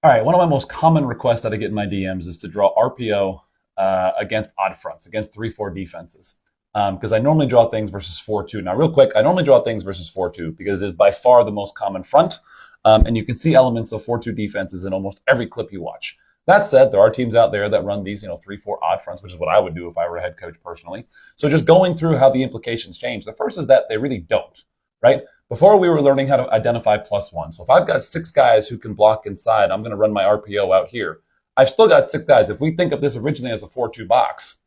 All right, one of my most common requests that I get in my DMs is to draw RPO against odd fronts, against 3-4 defenses. Because I normally draw things versus 4-2. Now, real quick, I normally draw things versus 4-2 because it's by far the most common front. And you can see elements of 4-2 defenses in almost every clip you watch. That said, there are teams out there that run these, 3-4 odd fronts, which is what I would do if I were a head coach personally. So just going through how the implications change. The first is that they really don't, right? Before we were learning how to identify plus one. So if I've got 6 guys who can block inside, I'm going to run my RPO out here. I've still got 6 guys. If we think of this originally as a 4-2 box,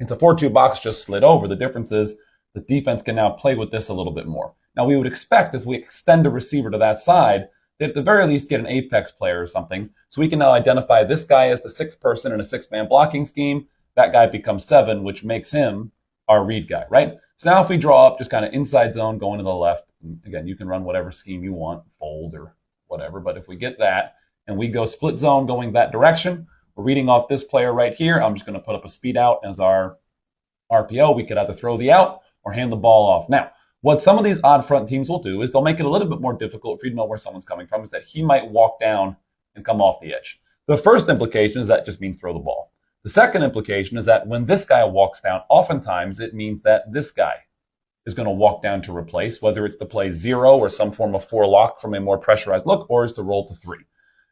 it's a 4-2 box just slid over. The difference is the defense can now play with this a little bit more. Now we would expect if we extend a receiver to that side, they at the very least get an apex player or something. So we can now identify this guy as the 6th person in a 6-man blocking scheme. That guy becomes 7, which makes him our read guy, right? So now if we draw up just kind of inside zone going to the left, again, you can run whatever scheme you want, fold or whatever. But if we get that and we go split zone going that direction, we're reading off this player right here. I'm just going to put up a speed out as our RPO. We could either throw the out or hand the ball off. Now, what some of these odd front teams will do is they'll make it a little bit more difficult for you to know where someone's coming from, is that he might walk down and come off the edge. The first implication is that just means throw the ball. The second implication is that when this guy walks down, oftentimes it means that this guy is going to walk down to replace, whether it's to play 0 or some form of 4 lock from a more pressurized look, or is to roll to 3.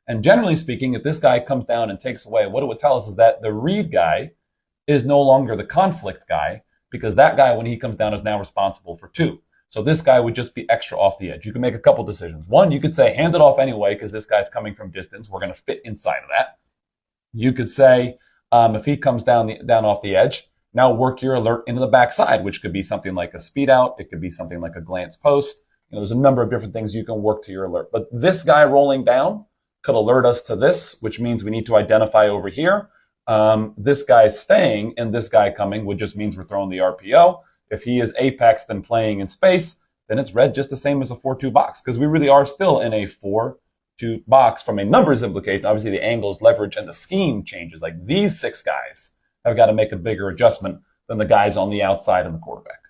And generally speaking, if this guy comes down and takes away, what it would tell us is that the read guy is no longer the conflict guy, because that guy, when he comes down, is now responsible for 2. So this guy would just be extra off the edge. You can make a couple decisions. One, you could say, hand it off anyway, because this guy's coming from distance. We're going to fit inside of that. You could say, if he comes down off the edge, now work your alert into the backside, which could be something like a speed out. It could be something like a glance post. There's a number of different things you can work to your alert. But this guy rolling down could alert us to this, which means we need to identify over here. This guy staying and this guy coming would just means we're throwing the RPO. If he is apex and playing in space, then it's read just the same as a 4-2 box, because we really are still in a 4-2 box from a numbers implication. Obviously, the angles, leverage, and the scheme changes. Like these 6 guys have got to make a bigger adjustment than the guys on the outside and the quarterback.